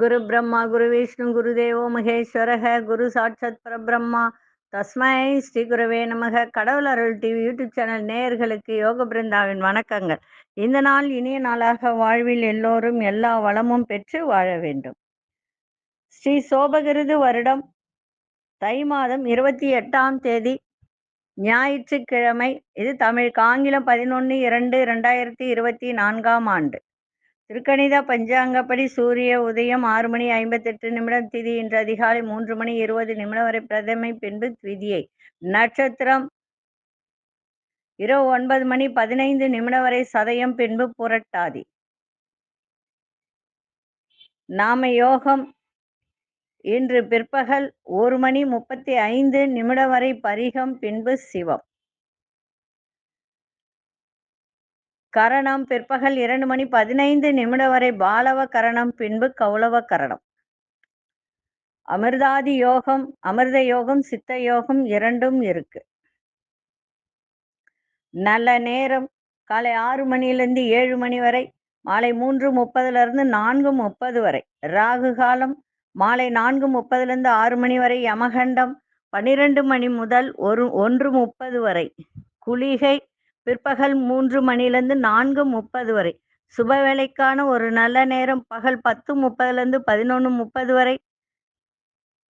குரு பிரம்மா குரு விஷ்ணு குரு தேவோ மகேஸ்வரக குரு சாட்சாத் பரபிரம்மா தஸ்மை ஸ்ரீ குருவே நமக. கடவுள் அருள் டிவி யூடியூப் சேனல் நேயர்களுக்கு யோக பிருந்தாவின் வணக்கங்கள். இந்த நாள் இனிய நாளாக வாழ்வில் எல்லோரும் எல்லா வளமும் பெற்று வாழ வேண்டும். ஸ்ரீ சோபகிருது வருடம் தை மாதம் 28ஆம் தேதி ஞாயிற்றுக்கிழமை. இது தமிழுக்கு ஆங்கிலம் 11/2/2024 ஆண்டு. திருக்கணித பஞ்சாங்கப்படி சூரிய உதயம் 6:58 திதி இன்று அதிகாலை 3:20 வரை பிரதமை, பின்பு த்விதியை. நட்சத்திரம் இரவு 9:15 வரை சதயம், பின்பு புரட்டாதி. நாம யோகம் இன்று பிற்பகல் 1:35 வரை பரிகம், பின்பு சிவம். கரணம் பிற்பகல் 2:15 வரை பாலவ கரணம், பின்பு கௌளவ கரணம். அமிர்தாதி யோகம், அமிர்த யோகம், சித்த யோகம் இரண்டும் இருக்கு. நல்ல நேரம் காலை 6 மணியிலிருந்து 7 மணி வரை, மாலை 3:30 4:30 வரை. ராகு காலம் மாலை 4:30 6 மணி வரை. யமகண்டம் 12 மணி முதல் 1:30 வரை. குளிகை பிற்பகல் 3 மணியிலிருந்து 4:30 வரை. சுப வேலைக்கான ஒரு நல்ல நேரம் பகல் 10:30 11:30 வரை.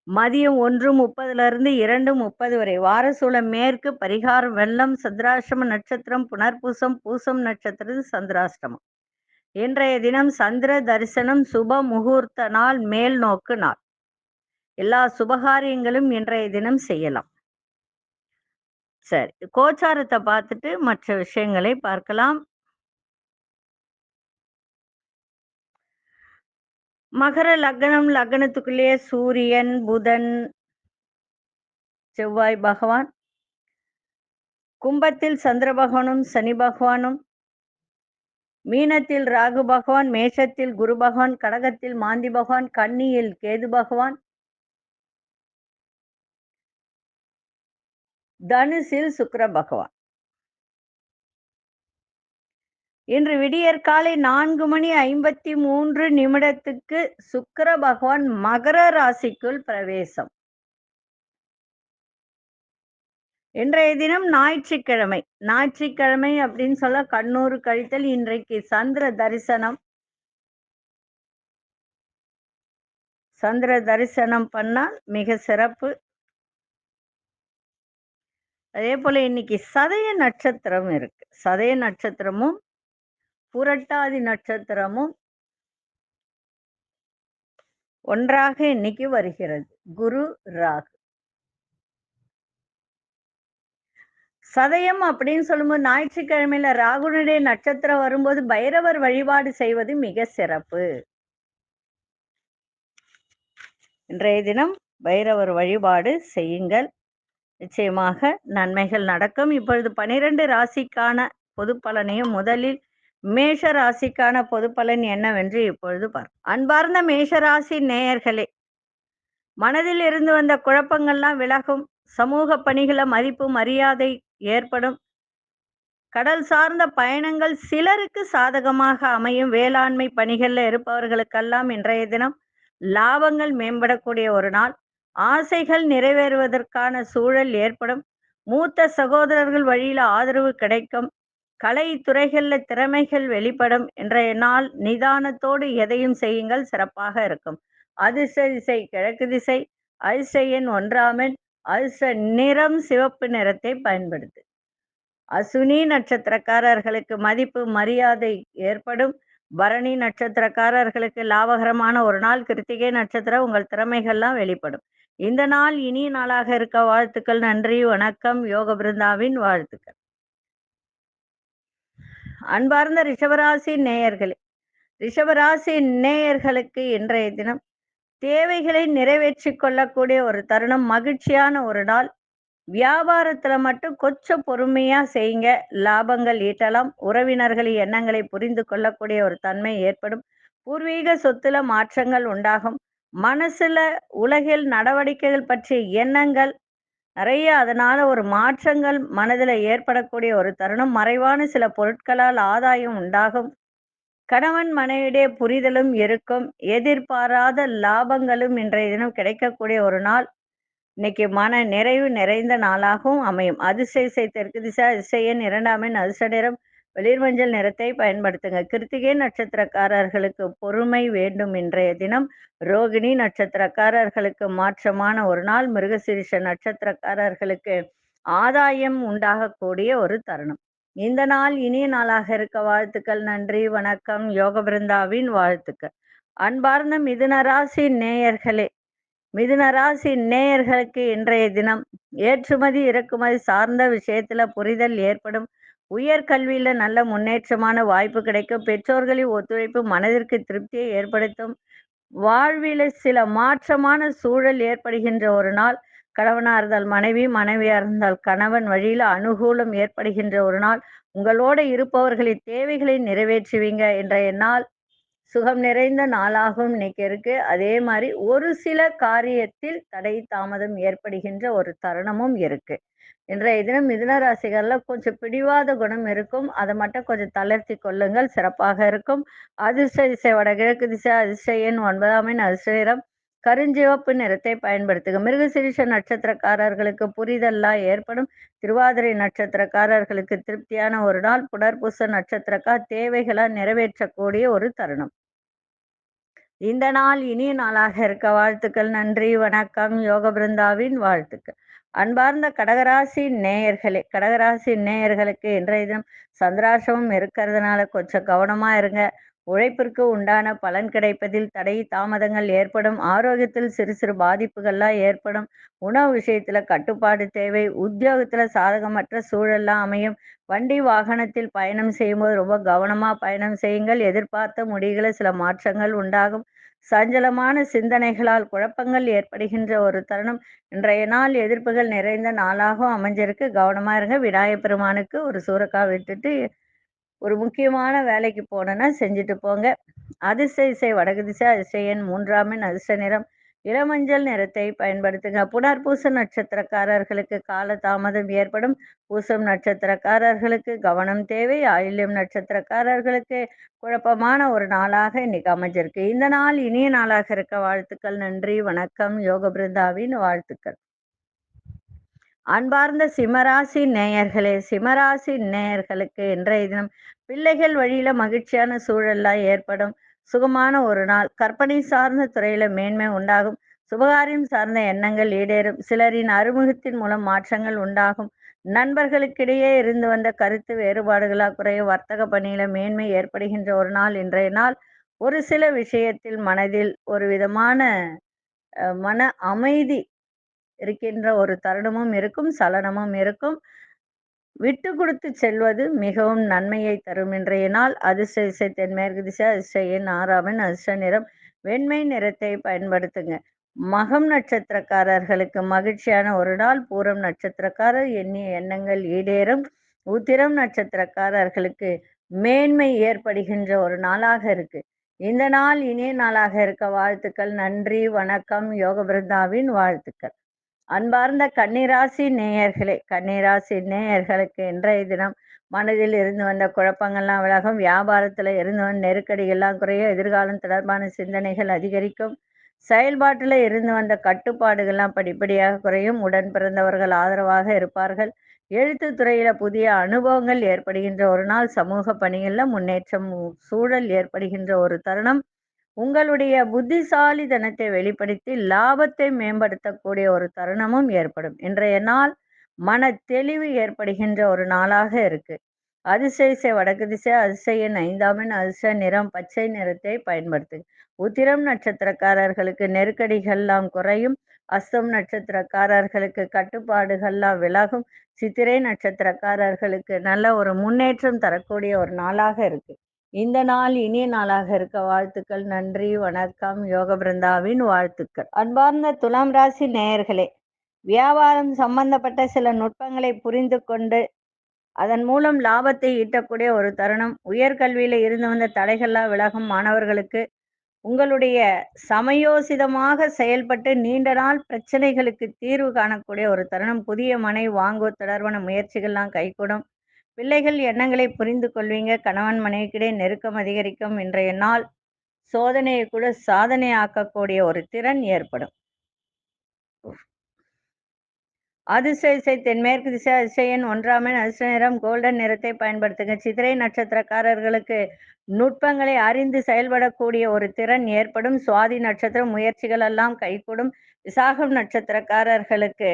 மதியம் 1:30 2:30 வரை. வாரசூலம் மேற்கு. பரிகாரம் வெள்ளம். சந்திராஷ்டம நட்சத்திரம் புனர்பூசம், பூசம் நட்சத்திரம் சந்திராஷ்டமம். இன்றைய தினம் சந்திர தரிசனம். சுப முகூர்த்த நாள், மேல் நோக்கு நாள். எல்லா சுபகாரியங்களும் இன்றைய தினம் செய்யலாம். சரி, கோச்சாரத்தை பார்த்துட்டு மற்ற விஷயங்களை பார்க்கலாம். மகர லக்னம், லக்னத்துக்குள்ளேயே சூரியன், புதன், செவ்வாய் பகவான். கும்பத்தில் சந்திர பகவானும் சனி பகவானும். மீனத்தில் ராகு பகவான், மேஷத்தில் குரு பகவான், கடகத்தில் மாந்தி பகவான், கன்னியில் கேது பகவான், தனுசில் சுக்கிர பகவான். இன்று விடியற் காலை 4:53 சுக்கிர பகவான் மகர ராசிக்குள் பிரவேசம். இன்றைய தினம் ஞாயிற்றுக்கிழமை. ஞாயிற்றுக்கிழமை அப்படின்னு சொல்ல கண்ணூறு கழித்தல். இன்றைக்கு சந்திர தரிசனம். சந்திர தரிசனம் பண்ணால் மிக சிறப்பு. அதே போல இன்னைக்கு சதய நட்சத்திரம் இருக்கு. சதய நட்சத்திரமும் புரட்டாதி நட்சத்திரமும் ஒன்றாக இன்னைக்கு வருகிறது. குரு ராகு. சதயம் அப்படின்னு சொல்லும்போது ஞாயிற்றுக்கிழமையில ராகுனுடைய நட்சத்திரம் வரும்போது பைரவர் வழிபாடு செய்வது மிக சிறப்பு. இன்றைய தினம் பைரவர் வழிபாடு செய்யுங்கள், நிச்சயமாக நன்மைகள் நடக்கும். இப்பொழுது 12 ராசிக்கான பொது பலனையும் முதலில் மேஷ ராசிக்கான பொது பலன் என்னவென்று இப்பொழுது பார்ப்போம். அன்பார்ந்த மேஷராசி நேயர்களே, மனதில் இருந்து வந்த குழப்பங்கள்லாம் விலகும். சமூக பணிகளை மதிப்பு மரியாதை ஏற்படும். கடல் சார்ந்த பயணங்கள் சிலருக்கு சாதகமாக அமையும். வேளாண்மை பணிகள்ல இருப்பவர்களுக்கெல்லாம் இன்றைய தினம் லாபங்கள் மேம்படக்கூடிய ஒரு நாள். ஆசைகள் நிறைவேறுவதற்கான சூழல் ஏற்படும். மூத்த சகோதரர்கள் வழியில ஆதரவு கிடைக்கும். கலை துறைகளில் திறமைகள் வெளிப்படும். இன்றைய நாள் நிதானத்தோடு எதையும் செய்யுங்கள், சிறப்பாக இருக்கும். அதிர்ஷ்ட திசை கிழக்கு திசை. அதிர்ஷ்ட எண் 1. அதிர்ஷ்ட நிறம் சிவப்பு நிறத்தை பயன்படுத்து. அசுனி நட்சத்திரக்காரர்களுக்கு மதிப்பு மரியாதை ஏற்படும். பரணி நட்சத்திரக்காரர்களுக்கு லாபகரமான ஒரு நாள். கிருத்திகை நட்சத்திரம் உங்கள் திறமைகள்லாம் வெளிப்படும். இந்த நாள் இனிய நாளாக இருக்க வாழ்த்துக்கள். நன்றி, வணக்கம். யோக பிருந்தாவின் வாழ்த்துக்கள். அன்பார்ந்த ரிஷபராசி நேயர்களே, ரிஷபராசி நேயர்களுக்கு இன்றைய தினம் தேவைகளை நிறைவேற்றி கொள்ளக்கூடிய ஒரு தருணம். மகிழ்ச்சியான ஒரு நாள். வியாபாரத்துல மட்டும் கொஞ்சம் பொறுமையா செய்யுங்க, லாபங்கள் ஈட்டலாம். உறவினர்களின் எண்ணங்களை புரிந்து கொள்ளக்கூடிய ஒரு தன்மை ஏற்படும். பூர்வீக சொத்துல மாற்றங்கள் உண்டாகும். மனசுல உலகில் நடவடிக்கைகள் பற்றிய எண்ணங்கள் நிறைய அதனால ஒரு மாற்றங்கள் மனதில் ஏற்படக்கூடிய ஒரு தருணம். மறைவான சில பொருட்களால் ஆதாயம் உண்டாகும். கணவன் மனைவியிடையே புரிதலும் இருக்கும். எதிர்பாராத லாபங்களும் இன்றைய தினம் கிடைக்கக்கூடிய ஒரு நாள். இன்னைக்கு மன நிறைவு நிறைந்த நாளாகவும் அமையும். அதிசய தெற்கு திசை அதிசய எண் 2ஆம் எண் அதிர்ஷ்ட நிறம் வெளிர் மஞ்சள் நிறத்தை பயன்படுத்துங்க. கிருத்திகை நட்சத்திரக்காரர்களுக்கு பொறுமை வேண்டும் இன்றைய தினம். ரோகிணி நட்சத்திரக்காரர்களுக்கு மாற்றமான ஒரு நாள். மிருகசீரிஷ நட்சத்திரக்காரர்களுக்கு ஆதாயம் உண்டாகக்கூடிய ஒரு தருணம். இந்த நாள் இனிய நாளாக இருக்க வாழ்த்துக்கள். நன்றி, வணக்கம். யோக பிருந்தாவின் வாழ்த்துக்கள். அன்பார்ந்த மிதுன ராசி நேயர்களே, மிதுன ராசி நேயர்களுக்கு இன்றைய தினம் ஏற்றுமதி இறக்குமதி சார்ந்த விஷயத்துல புரிதல் ஏற்படும். உயர்கல்வியில நல்ல முன்னேற்றமான வாய்ப்பு கிடைக்கும். பெற்றோர்களின் ஒத்துழைப்பு மனதிற்கு திருப்தியை ஏற்படுத்தும். வாழ்வில சில மாற்றமான சூழல் ஏற்படுகின்ற ஒரு நாள். கணவனா இருந்தால் மனைவி, மனைவியா இருந்தால் கணவன் வழியில அனுகூலம் ஏற்படுகின்ற ஒரு நாள். உங்களோட இருப்பவர்களின் தேவைகளை நிறைவேற்றுவீங்க. இன்றைய நாள் சுகம் நிறைந்த நாளாகவும் இன்னைக்கு இருக்கு. அதே மாதிரி ஒரு சில காரியத்தில் தடை தாமதம் ஏற்படுகின்ற ஒரு தருணமும் இருக்கு. இன்றைய தினம் மிதுன ராசிகள்ல கொஞ்சம் பிடிவாத குணம் இருக்கும். அதை மட்டும் கொஞ்சம் தளர்த்தி கொள்ளுங்கள், சிறப்பாக இருக்கும். அதிர்ஷ்ட திசை வடகிழக்கு திசை. அதிர்ஷ்ட எண் 9ஆம் எண் அதிர்ஷ்ட நிறம் கருஞ்சிவப்பு நிறத்தை பயன்படுத்துக. மிருகசீரிஷ நட்சத்திரக்காரர்களுக்கு புரிதல்லாம் ஏற்படும். திருவாதிரை நட்சத்திரக்காரர்களுக்கு திருப்தியான ஒரு நாள். புனர்பூச நட்சத்திரக்கார் தேவைகளை நிறைவேற்றக்கூடிய ஒரு தருணம். இந்த நாள் இனிய நாளாக இருக்க வாழ்த்துக்கள். நன்றி, வணக்கம். யோக பிருந்தாவின் வாழ்த்துக்கள். அன்பார்ந்த கடகராசி நேயர்களே, கடகராசி நேயர்களுக்கு இன்றைய தினம் சந்திராசிரமம் இருக்கிறதுனால கொஞ்சம் கவனமா இருங்க. உழைப்பிற்கு உண்டான பலன் கிடைப்பதில் தடை தாமதங்கள் ஏற்படும். ஆரோக்கியத்தில் சிறு சிறு பாதிப்புகள்லாம் ஏற்படும். உணவு விஷயத்துல கட்டுப்பாடு தேவை. உத்தியோகத்துல சாதகமற்ற சூழல்லாம் அமையும். வண்டி வாகனத்தில் பயணம் செய்யும்போது ரொம்ப கவனமா பயணம் செய்யுங்கள். எதிர்பார்த்த முடிவுகளை சில மாற்றங்கள் உண்டாகும். சஞ்சலமான சிந்தனைகளால் குழப்பங்கள் ஏற்படுகின்ற ஒரு தருணம். இன்றைய நாள் எதிர்ப்புகள் நிறைந்த நாளாகவும் அமைஞ்சிருக்கு. கவனமா இருங்க. விநாயகப் பெருமானுக்கு ஒரு சூறக்காய் விட்டுட்டு ஒரு முக்கியமான வேலைக்கு போனேன்னா செஞ்சுட்டு போங்க. அதிர்ஷ்ட திசை வடக்கு திசை. அதிர்ஷ்ட எண் 3ஆம் எண் அதிர்ஷ்ட நிறம் இளமஞ்சள் நிறத்தை பயன்படுத்துங்க. புனர்பூச நட்சத்திரக்காரர்களுக்கு கால தாமதம் ஏற்படும். பூசம் நட்சத்திரக்காரர்களுக்கு கவனம் தேவை. ஆயில்யம் நட்சத்திரக்காரர்களுக்கு குழப்பமான ஒரு நாளாக இன்னைக்கு அமைஞ்சிருக்கு. இந்த நாள் இனிய நாளாக இருக்க வாழ்த்துக்கள். நன்றி, வணக்கம். யோக பிருந்தாவின் வாழ்த்துக்கள். அன்பார்ந்த சிம்மராசி நேயர்களே, சிம்மராசி நேயர்களுக்கு இன்றைய தினம் பிள்ளைகள் வழியில மகிழ்ச்சியான சூழல்லாம் ஏற்படும். சுகமான ஒரு நாள். கற்பனை சார்ந்த துறையில மேன்மை உண்டாகும். சுபகாரியம் சார்ந்த எண்ணங்கள் ஈடேறும். சிலரின் அறிமுகத்தின் மூலம் மாற்றங்கள் உண்டாகும். நண்பர்களுக்கிடையே இருந்து வந்த கருத்து வேறுபாடுகளா குறையும். வர்த்தக பணியில மேன்மை ஏற்படுகின்ற ஒரு நாள் இன்றைய நாள். ஒரு சில விஷயத்தில் மனதில் ஒரு விதமான மன அமைதி இருக்கின்ற ஒரு தருணமும் இருக்கும். சலனமும் இருக்கும். விட்டு கொடுத்து செல்வது மிகவும் நன்மையை தரும். இன்றைய நாள் அதிர்ஷ்ட திசை தென்மேற்கு திசை. அதிர்ஷ்ட எண் 6ஆம் எண் அதிர்ஷ்ட நிறம் வெண்மை நிறத்தை பயன்படுத்துங்க. மகம் நட்சத்திரக்காரர்களுக்கு மகிழ்ச்சியான ஒரு நாள். பூரம் நட்சத்திரக்காரர் எண்ணிய எண்ணங்கள் ஈடேறும். உத்திரம் நட்சத்திரக்காரர்களுக்கு மேன்மை ஏற்படுகின்ற ஒரு நாளாக இருக்கு. இந்த நாள் இனிய நாளாக இருக்க வாழ்த்துக்கள். நன்றி, வணக்கம். யோக பிருந்தாவின் வாழ்த்துக்கள். அன்பார்ந்த கன்னிராசி நேயர்களே, கன்னிராசி நேயர்களுக்கு இன்றைய தினம் மனதில் இருந்து வந்த குழப்பங்கள்லாம் விலகும். வியாபாரத்தில் இருந்து வந்த நெருக்கடிகள்லாம் குறையும். எதிர்காலம் தொடர்பான சிந்தனைகள் அதிகரிக்கும். செயல்பாட்டில் இருந்து வந்த கட்டுப்பாடுகள்லாம் படிப்படியாக குறையும். உடன் பிறந்தவர்கள் ஆதரவாக இருப்பார்கள். எழுத்து துறையில புதிய அனுபவங்கள் ஏற்படுகின்ற ஒரு நாள். சமூக பணிகளில் முன்னேற்றம் சூழல் ஏற்படுகின்ற ஒரு தருணம். உங்களுடைய புத்திசாலித்தனத்தை வெளிப்படுத்தி லாபத்தை மேம்படுத்தக்கூடிய ஒரு தருணமும் ஏற்படும். இன்றைய நாள் மன தெளிவு ஏற்படுகின்ற ஒரு நாளாக இருக்கு. அதிர்ஷ்ட திசை வடக்கு திசை. அதிர்ஷ்ட எண் 5ஆம் எண் அதிர்ஷ்ட நிறம் பச்சை நிறத்தை பயன்படுத்து. உத்திரம் நட்சத்திரக்காரர்களுக்கு நெருக்கடிகள்லாம் குறையும். அஸ்தம் நட்சத்திரக்காரர்களுக்கு கட்டுப்பாடுகள்லாம் விலகும். சித்திரை நட்சத்திரக்காரர்களுக்கு நல்ல ஒரு முன்னேற்றம் தரக்கூடிய ஒரு நாளாக இருக்கு. இந்த நாள் இனிய நாளாக இருக்க வாழ்த்துக்கள். நன்றி, வணக்கம். யோக பிருந்தாவின் வாழ்த்துக்கள். அன்பார்ந்த துலாம் ராசி நேயர்களே, வியாபாரம் சம்பந்தப்பட்ட சில நுட்பங்களை புரிந்து கொண்டு அதன் மூலம் லாபத்தை ஈட்டக்கூடிய ஒரு தருணம். உயர்கல்வியில இருந்து வந்த தடைகள்லாம் விலகும். மாணவர்களுக்கு உங்களுடைய சமயோசிதமாக செயல்பட்டு நீண்ட நாள் பிரச்சனைகளுக்கு தீர்வு காணக்கூடிய ஒரு தருணம். புதிய மனை வாங்குவது தொடர்பான முயற்சிகள்லாம் கைகூடும். பிள்ளைகள் எண்ணங்களை புரிந்து கொள்வீங்க. கணவன் மனைவிக்கிடையே நெருக்கம் அதிகரிக்கும். இன்றைய நாள் சோதனையை கூட சாதனையாக்கக்கூடிய ஒரு திறன் ஏற்படும். அதிர்ஷ்ட தென்மேற்கு திசை. அதிர்ஷ்ட எண் 1 அதிர்ஷ்ட நிறம் கோல்டன் நிறத்தை பயன்படுத்துங்க. சித்திரை நட்சத்திரக்காரர்களுக்கு நுட்பங்களை அறிந்து செயல்படக்கூடிய ஒரு திறன் ஏற்படும். சுவாதி நட்சத்திரம் முயற்சிகள் எல்லாம் கைகூடும். விசாகம் நட்சத்திரக்காரர்களுக்கு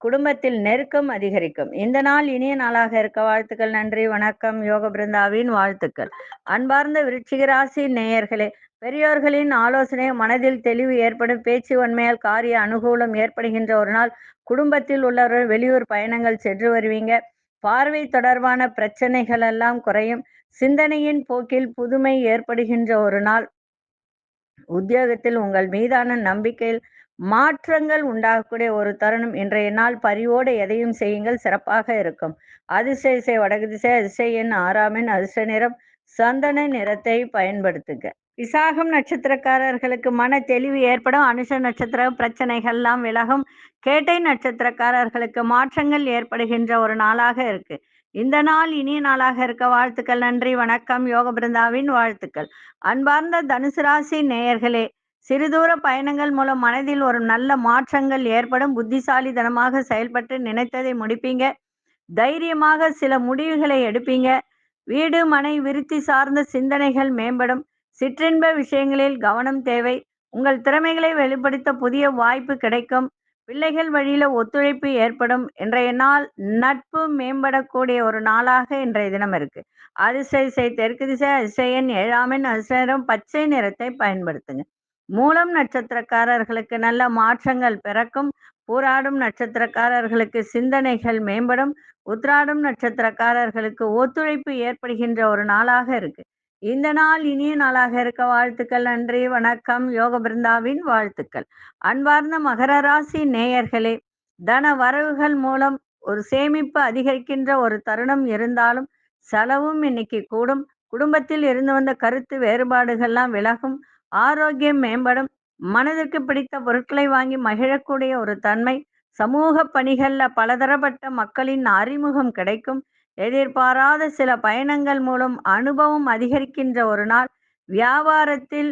குடும்பத்தில் நெருக்கம் அதிகரிக்கும். இந்த நாள் இனிய நாளாக இருக்க வாழ்த்துக்கள். நன்றி, வணக்கம். யோக பிருந்தாவின் வாழ்த்துக்கள். அன்பார்ந்த விருச்சிக ராசி நேயர்களே, பெரியோர்களின் ஆலோசனை மனதில் தெளிவு ஏற்படும். பேச்சு வன்மையால் காரிய அனுகூலம் ஏற்படுகின்ற ஒரு நாள். குடும்பத்தில் உள்ளவர்கள் வெளியூர் பயணங்கள் சென்று வருவீங்க. பார்வை தொடர்பான பிரச்சனைகள் எல்லாம் குறையும். சிந்தனையின் போக்கில் புதுமை ஏற்படுகின்ற ஒரு நாள். உத்தியோகத்தில் உங்கள் மீதான நம்பிக்கையில் மாற்றங்கள் உண்டாகக்கூடிய ஒரு தருணம். இன்றைய நாள் பரிவோடு எதையும் செய்யுங்கள், சிறப்பாக இருக்கும். அதிர்ஷ்ட திசை வடக்கு திசை. அதிர்ஷ்ட எண் 6 அதிர்ஷ்ட நிறம் சந்தன நிறத்தை பயன்படுத்துங்க. விசாகம் நட்சத்திரக்காரர்களுக்கு மன தெளிவு ஏற்படும். அனுஷ நட்சத்திர பிரச்சனைகள்லாம் விலகும். கேட்டை நட்சத்திரக்காரர்களுக்கு மாற்றங்கள் ஏற்படுகின்ற ஒரு நாளாக இருக்கு. இந்த நாள் இனிய நாளாக இருக்க வாழ்த்துக்கள். நன்றி, வணக்கம். யோக பிருந்தாவின் வாழ்த்துக்கள். அன்பார்ந்த தனுசு ராசி நேயர்களே, சிறுதூர பயணங்கள் மூலம் மனதில் ஒரு நல்ல மாற்றங்கள் ஏற்படும். புத்திசாலித்தனமாக செயல்பட்டு நினைத்ததை முடிப்பீங்க. தைரியமாக சில முடிவுகளை எடுப்பீங்க. வீடு மனை விருத்தி சார்ந்த சிந்தனைகள் மேம்படும். சிற்றின்ப விஷயங்களில் கவனம் தேவை. உங்கள் திறமைகளை வெளிப்படுத்த புதிய வாய்ப்பு கிடைக்கும். பிள்ளைகள் வழியில ஒத்துழைப்பு ஏற்படும். இன்றைய நாள் நட்பு மேம்படக்கூடிய ஒரு நாளாக இன்றைய தினம் இருக்கு. அதிர்ஷ்ட திசை தெற்கு திசை. அதிர்ஷ்ட எண் 7 அதிர்ஷ்ட நிறம் பச்சை நிறத்தை பயன்படுத்துங்க. மூலம் நட்சத்திரக்காரர்களுக்கு நல்ல மாற்றங்கள் பிறக்கும். பூராடும் நட்சத்திரக்காரர்களுக்கு சிந்தனைகள் மேம்படும். உத்திராடம் நட்சத்திரக்காரர்களுக்கு ஒத்துழைப்பு ஏற்படுகின்ற ஒரு நாளாக இருக்கு. இந்த நாள் இனிய நாளாக இருக்க வாழ்த்துக்கள். நன்றி, வணக்கம். யோக பிருந்தாவின் வாழ்த்துக்கள். அன்பார்ந்த மகர ராசி நேயர்களே, தன வரவுகள் மூலம் ஒரு சேமிப்பு அதிகரிக்கின்ற ஒரு தருணம் இருந்தாலும் செலவும் இன்னைக்கு கூடும். குடும்பத்தில் இருந்து வந்த கருத்து வேறுபாடுகள்லாம் விலகும். ஆரோக்கியம் மேம்படும். மனதிற்கு பிடித்த பொருட்களை வாங்கி மகிழக்கூடிய ஒரு தன்மை. சமூக பணிகள்ல பலதரப்பட்ட மக்களின் அறிமுகம் கிடைக்கும். எதிர்பாராத சில பயணங்கள் மூலம் அனுபவம் அதிகரிக்கின்ற ஒரு நாள். வியாபாரத்தில்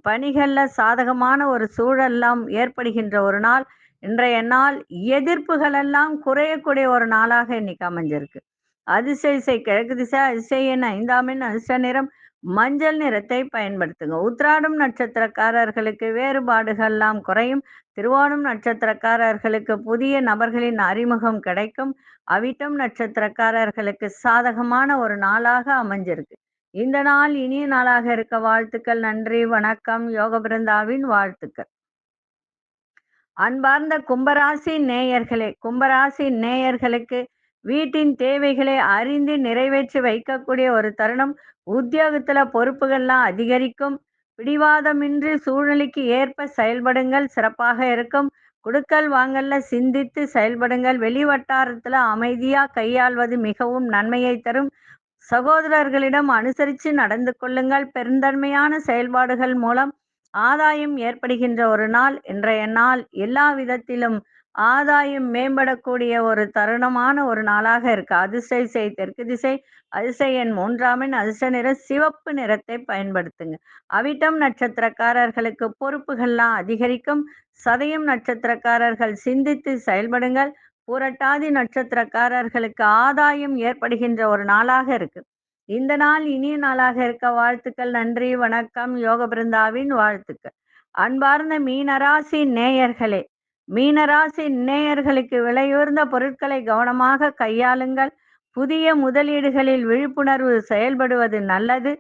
பணிகள்ல சாதகமான ஒரு சூழல்லாம் ஏற்படுகின்ற ஒரு நாள். இன்றைய நாள் எதிர்ப்புகள் எல்லாம் குறையக்கூடிய ஒரு நாளாக இன்னைக்கு அமைஞ்சிருக்கு. அதிர்ஷ்ட திசை கிழக்கு திசை. அதிர்ஷ்ட எண் 5 அதிர்ஷ்ட நிறம் மஞ்சள் நிறத்தை பயன்படுத்துங்க. உத்திராடம் நட்சத்திரக்காரர்களுக்கு வேறுபாடுகள்லாம் குறையும். திருவோணம் நட்சத்திரக்காரர்களுக்கு புதிய நபர்களின் அறிமுகம் கிடைக்கும். அவிட்டம் நட்சத்திரக்காரர்களுக்கு சாதகமான ஒரு நாளாக அமைஞ்சிருக்கு. இந்த நாள் இனிய நாளாக இருக்க வாழ்த்துக்கள். நன்றி, வணக்கம். யோக பிருந்தாவின் வாழ்த்துக்கள். அன்பார்ந்த கும்பராசி நேயர்களே, கும்பராசி நேயர்களுக்கு வீட்டின் தேவைகளை அறிந்து நிறைவேற்றி வைக்கக்கூடிய ஒரு தருணம். உத்தியோகத்துல பொறுப்புகள்லாம் அதிகரிக்கும். பிடிவாதமின்றி சூழ்நிலைக்கு ஏற்ப செயல்படுங்கள், சிறப்பாக இருக்கும். குடுக்கல் வாங்கல்ல சிந்தித்து செயல்படுங்கள். வெளி வட்டாரத்துல அமைதியா கையாள்வது மிகவும் நன்மையை தரும். சகோதரர்களிடம் அனுசரித்து நடந்து கொள்ளுங்கள். பெருந்தன்மையான செயல்பாடுகள் மூலம் ஆதாயம் ஏற்படுகின்ற ஒரு நாள். இன்றைய நாள் எல்லா விதத்திலும் ஆதாயம் மேம்படக்கூடிய ஒரு தருணமான ஒரு நாளாக இருக்கு. அதிர்ஷ்ட திசை தெற்கு திசை. அதிர்ஷ்ட எண் 3 அதிர்ஷ்ட நிறம் சிவப்பு நிறத்தை பயன்படுத்துங்க. அவிட்டம் நட்சத்திரக்காரர்களுக்கு பொறுப்புகள்லாம் அதிகரிக்கும். சதயம் நட்சத்திரக்காரர்கள் சிந்தித்து செயல்படுங்கள். பூரட்டாதி நட்சத்திரக்காரர்களுக்கு ஆதாயம் ஏற்படுகின்ற ஒரு நாளாக இருக்கு. இந்த நாள் இனிய நாளாக இருக்க வாழ்த்துக்கள். நன்றி, வணக்கம். யோக பிருந்தாவின் வாழ்த்துக்கள். அன்பார்ந்த மீனராசி நேயர்களே, மீனராசி நேயர்களுக்கு விலையுயர்ந்த பொருட்களை கவனமாக கையாளுங்கள். புதிய முதலீடுகளில் விழிப்புணர்வு செயல்படுவது நல்லது.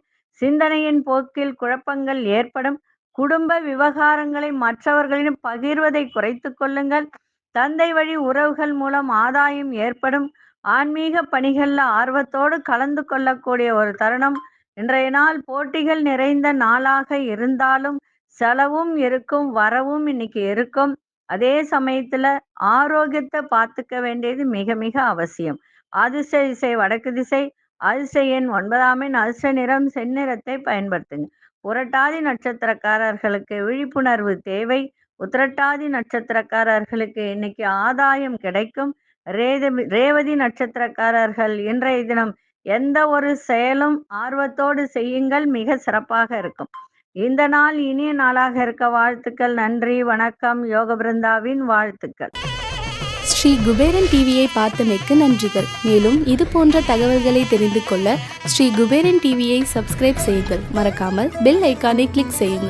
சிந்தனையின் போக்கில் குழப்பங்கள் ஏற்படும். குடும்ப விவகாரங்களை மற்றவர்களிடம் பகிர்வதை குறைத்து கொள்ளுங்கள். தந்தை வழி உறவுகள் மூலம் ஆதாயம் ஏற்படும். ஆன்மீக பணிகள்ல ஆர்வத்தோடு கலந்து கொள்ளக்கூடிய ஒரு தருணம். இன்றைய நாள் போட்டிகள் நிறைந்த நாளாக இருந்தாலும் செலவும் இருக்கும், வரவும் இன்னைக்கு இருக்கும். அதே சமயத்துல ஆரோக்கியத்தை பார்த்துக்க வேண்டியது மிக மிக அவசியம். அதிர்ஷ்ட திசை வடக்கு திசை. அதிர்ஷ்ட எண் 9 அதிர்ஷ்ட நிறம் செந்நிறத்தை பயன்படுத்துங்க. புரட்டாதி நட்சத்திரக்காரர்களுக்கு விழிப்புணர்வு தேவை. உத்திரட்டாதி நட்சத்திரக்காரர்களுக்கு இன்னைக்கு ஆதாயம் கிடைக்கும். ரேவதி நட்சத்திரக்காரர்கள் இன்றைய தினம் எந்த ஒரு செயலும் ஆர்வத்தோடு செய்யுங்கள், மிக சிறப்பாக இருக்கும். இந்த நாள் இனிய நாளாக இருக்க வாழ்த்துக்கள். நன்றி, வணக்கம். யோக பிருந்தாவின் வாழ்த்துக்கள். ஸ்ரீ குபேரன் டிவியை பார்த்தமைக்கு நன்றிகள். மேலும் இது போன்ற தகவல்களை தெரிந்து கொள்ள ஸ்ரீ குபேரன் டிவியை சப்ஸ்கிரைப் செய்யுங்கள். மறக்காமல் பெல் ஐக்கானை கிளிக் செய்யுங்கள்.